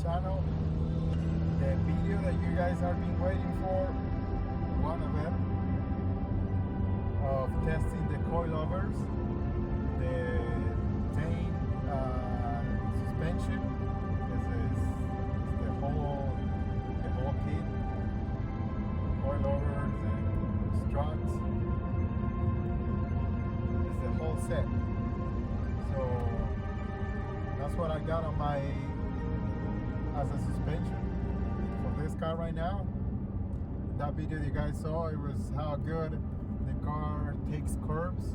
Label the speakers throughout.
Speaker 1: channel. The video that you guys have been waiting for, one of them, of testing the coilovers, the Tein suspension. This is the whole kit, coilovers and struts. It's the whole set. So that's what I got on my as a suspension for this car right now. That video you guys saw, it was how good the car takes curves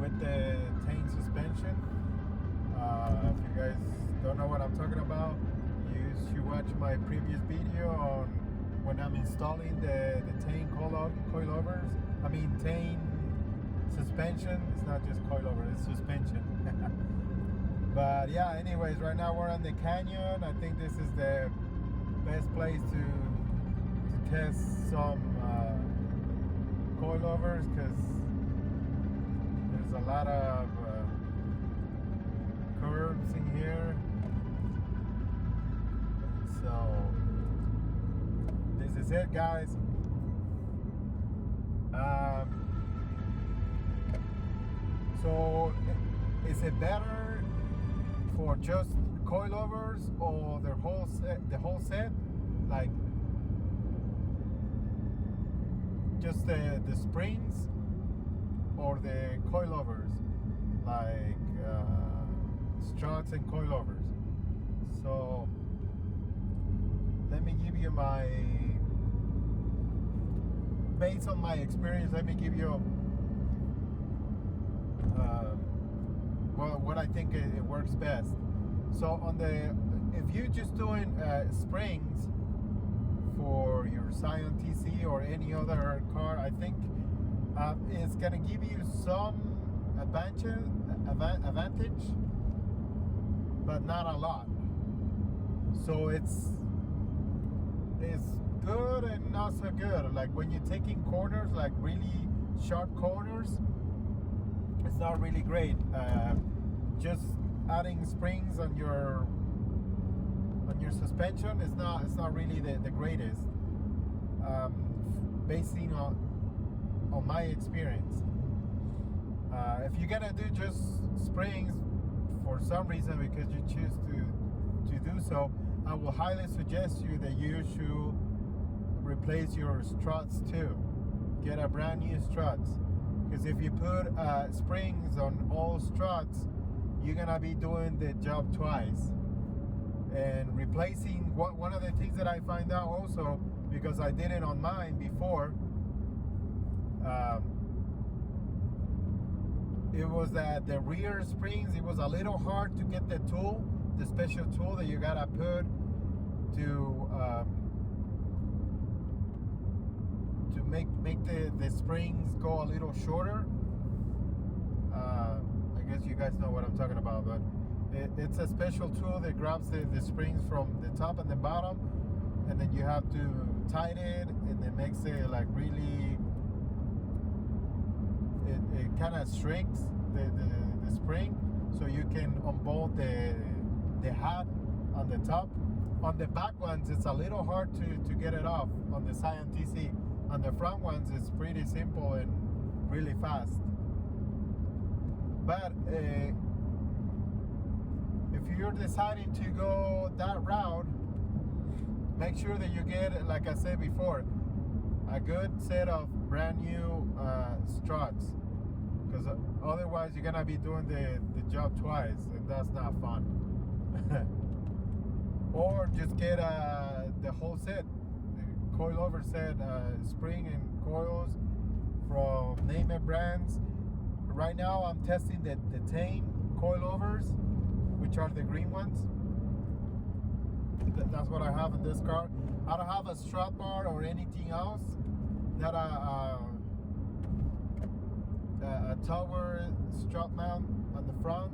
Speaker 1: with the Tein suspension. If you guys don't know what I'm talking about, you should watch my previous video on when I'm installing the Tein coilovers. I mean Tein suspension. It's not just coilover, it's suspension. But yeah, anyways, right now we're on the canyon. I think this is the best place to test some coilovers, because there's a lot of curves in here. So this is it, guys. So is it better for just coilovers or the whole set, like just the springs, or the coilovers, like struts and coilovers? So let me give you based on my experience, let me give you what I think it works best. So if you're just doing springs for your Scion TC or any other car, I think it's gonna give you some advantage, but not a lot. So it's good and not so good. Like when you're taking corners, like really sharp corners, it's not really great. Just adding springs on your suspension is not really the greatest, basing on my experience. If you're gonna do just springs for some reason because you choose to do so, I will highly suggest you that you should replace your struts too. Get a brand new struts, because if you put springs on all struts, you're gonna be doing the job twice. And replacing, one of the things that I find out also, because I did it on mine before, it was that the rear springs, it was a little hard to get the tool, the special tool that you gotta put to make the springs go a little shorter. I guess you guys know what I'm talking about, but it's a special tool that grabs the springs from the top and the bottom, and then you have to tighten it, and it makes it like really, it kind of shrinks the spring, so you can unbolt the hat on the top. On the back ones, it's a little hard to get it off on the Scion TC. On the front ones, it's pretty simple and really fast. But if you're deciding to go that route, make sure that you get, like I said before, a good set of brand new struts, because otherwise you're gonna be doing the job twice, and that's not fun. Or just get the whole set, the coilover set, spring and coils from name it brands. Right now I'm testing the Tein coilovers, which are the green ones. That's what I have in this car. I don't have a strut bar or anything else. Not a tower strut mount on the front.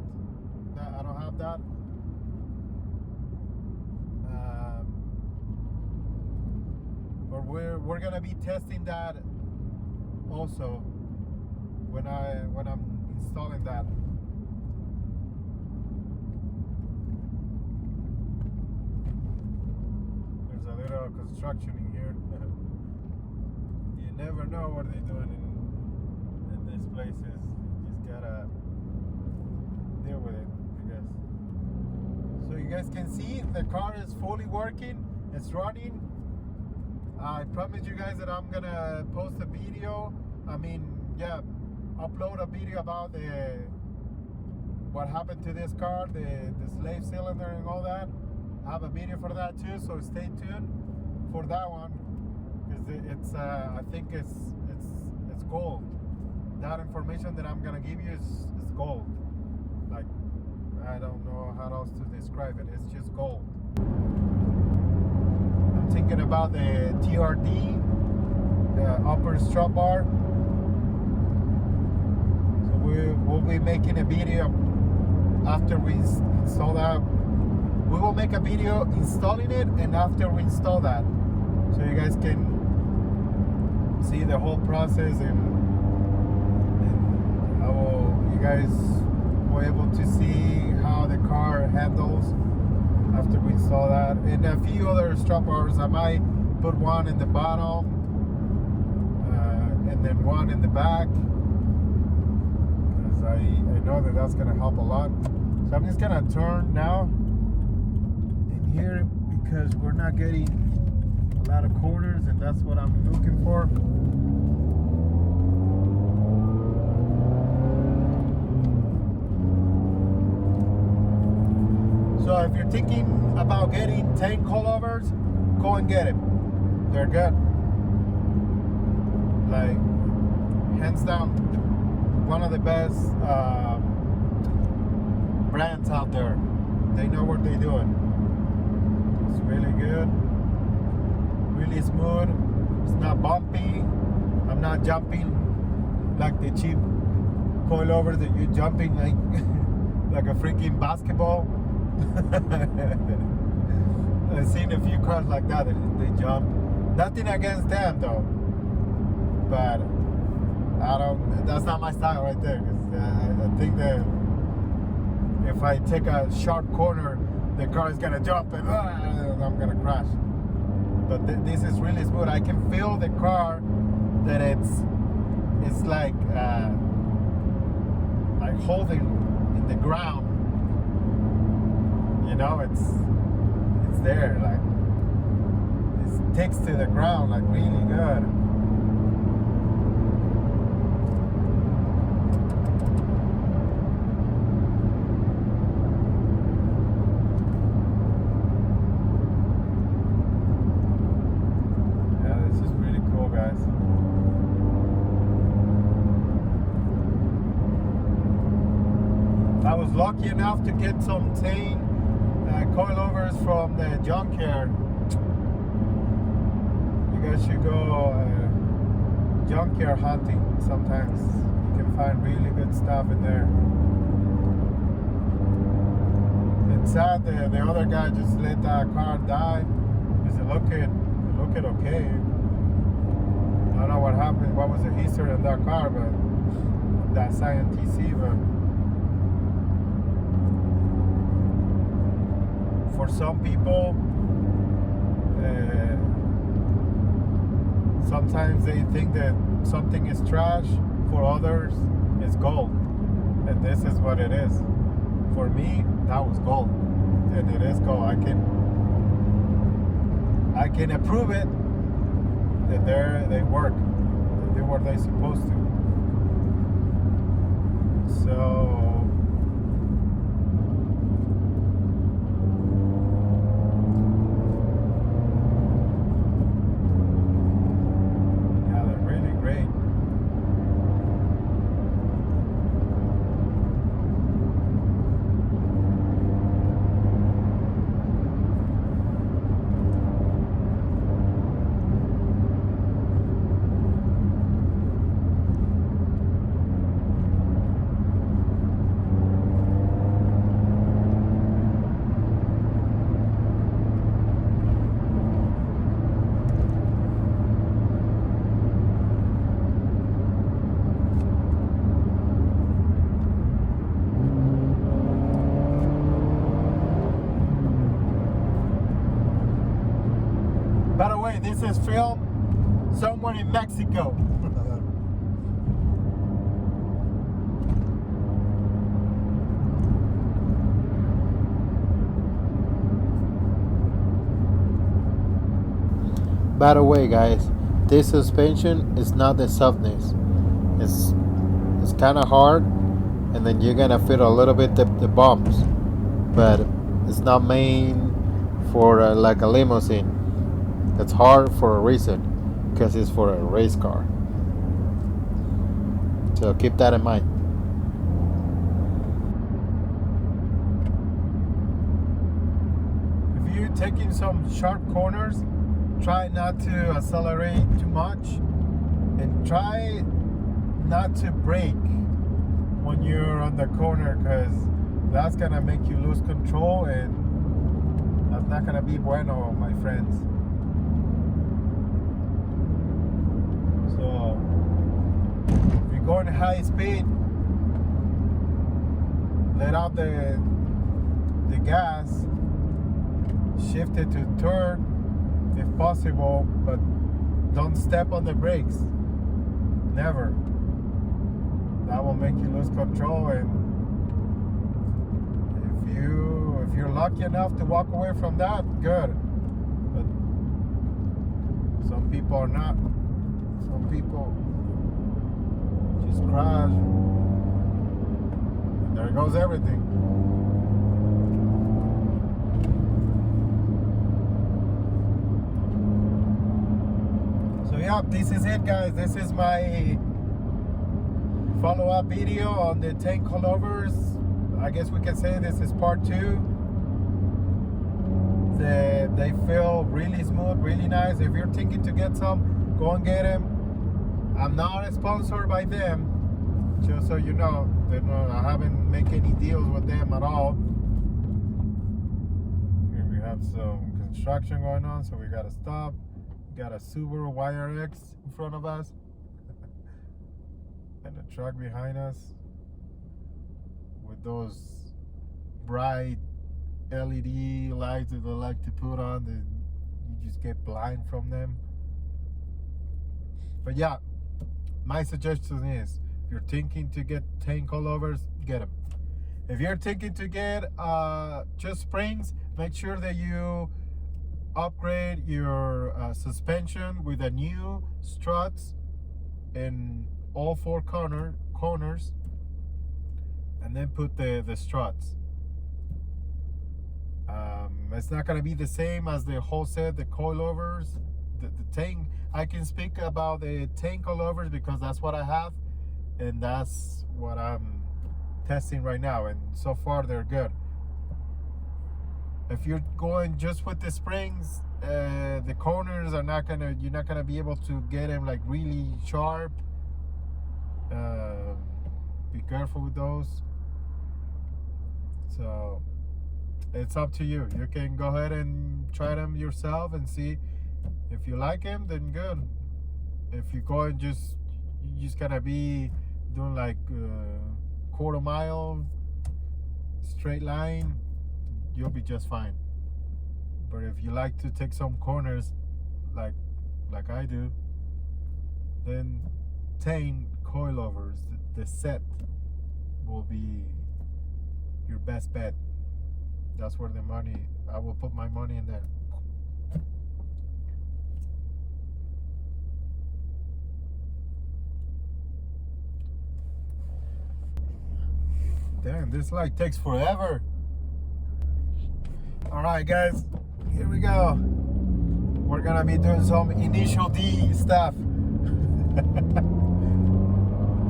Speaker 1: I don't have that. But we're gonna be testing that also when I'm installing that. of construction in here. You never know what they're doing in these places. You just gotta deal with it, I guess. So you guys can see the car is fully working. It's running. I promise you guys that I'm gonna post a video. Upload a video about what happened to this car, the slave cylinder and all that. I have a video for that too, so stay tuned for that one, because it's I think it's gold. That information that I'm gonna give you is gold. Like, I don't know how else to describe it. It's just gold. I'm thinking about the TRD, the upper strut bar. So we'll be making a video after we install that. We will make a video installing it, and after we install that, so you guys can see the whole process, and you guys will be able to see how the car handles after we install that. And a few other strut bars, I might put one in the bottom and then one in the back, because I know that that's gonna help a lot. So I'm just gonna turn now here, because we're not getting a lot of corners, and that's what I'm looking for. So if you're thinking about getting Tein colovers, go and get them. They're good. Like, hands down, one of the best brands out there. They know what they're doing. It's really good, really smooth. It's not bumpy. I'm not jumping like the cheap coilovers that you're jumping like like a freaking basketball. I've seen a few cars like that. They jump. Nothing against them though, but I don't. That's not my style right there. 'Cause, I think that if I take a sharp corner, the car is gonna jump and I'm gonna crash. But this is really smooth. I can feel the car that it's like holding in the ground. You know, it's there, like it sticks to the ground, like really good. I was lucky enough to get some Tein coilovers from the junkyard. You guys should go junkyard hunting sometimes. You can find really good stuff in there. It's sad that the other guy just let that car die, because it looked okay. I don't know what happened, what was the history of that car, but that Scion TC, but for some people, sometimes they think that something is trash. For others, it's gold. And this is what it is. For me, that was gold. And it is gold. I can approve it that they work. They do what they're supposed to. So By the way, this is filmed somewhere in Mexico. By the way, guys, this suspension is not the softness. It's kind of hard, and then you're gonna feel a little bit the bumps, but it's not made for like a limousine. It's hard for a reason, because it's for a race car. So keep that in mind. If you're taking some sharp corners, try not to accelerate too much, and try not to brake when you're on the corner, because that's gonna make you lose control, and that's not gonna be bueno, my friends. So if you're going high speed, let out the gas, shift it to third if possible, but don't step on the brakes. Never. That will make you lose control, and if you're lucky enough to walk away from that, good. But some people are not. Some people just crash, and there goes everything. So yeah, this is it, guys. This is my follow-up video on the Tein colovers. I guess we can say this is part 2. They feel really smooth, really nice. If you're thinking to get some, go and get them. I'm not sponsored by them, just so you know. I haven't made any deals with them at all. Here we have some construction going on, so we gotta stop. We got a Subaru YRX in front of us, and a truck behind us with those bright LED lights that they like to put on. You just get blind from them. But yeah, my suggestion is, if you're thinking to get Tein colovers, get them. If you're thinking to get just springs, make sure that you upgrade your suspension with a new struts in all 4 corners, and then put the struts. It's not going to be the same as the whole set, the coilovers. The Tein, I can speak about the Tein coilovers because that's what I have, and that's what I'm testing right now, and so far they're good. If you're going just with the springs, the corners are not gonna, you're not gonna be able to get them like really sharp. Be careful with those. So it's up to you. You can go ahead and try them yourself and see if you like them, then good. If you go and you just gotta be doing like quarter mile straight line, you'll be just fine. But if you like to take some corners like I do, then Tein coilovers, the set, will be your best bet. That's where the money, I will put my money in there. Damn, this light takes forever. Alright guys, here we go. We're gonna be doing some initial D stuff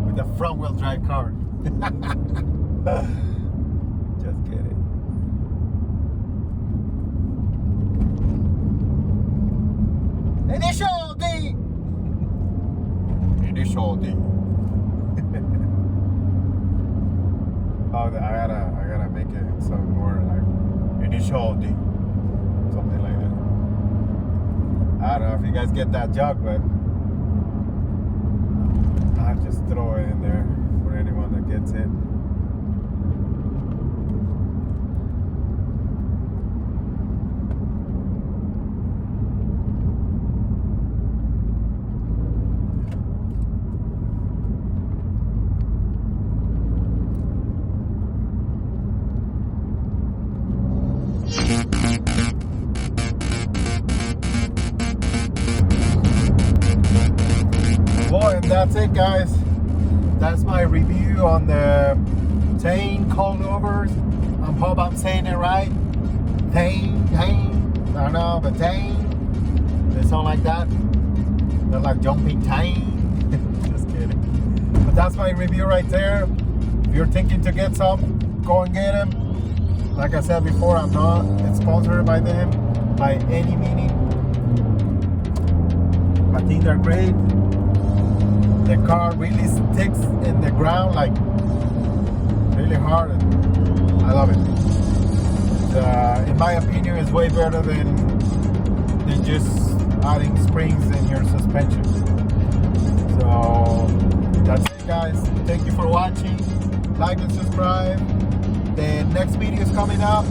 Speaker 1: with the front wheel drive car. Just kidding. Initial D. Initial D. Oh, I gotta make it some more like initial D, something like that. I don't know if you guys get that joke, but I'll just throw it in there for anyone that gets it. that's it, guys. That's my review on the Tein colovers. I hope I'm saying it right. Tein. I don't know, but Tein. They sound like that. They're like jumping Tein. Just kidding. But that's my review right there. If you're thinking to get some, go and get them. Like I said before, I'm not sponsored by them by any meaning. I think they're great. The car really sticks in the ground like really hard. I love it. In my opinion, it's way better than just adding springs in your suspension. So that's it, guys. Thank you for watching. Like and subscribe. The next video is coming up.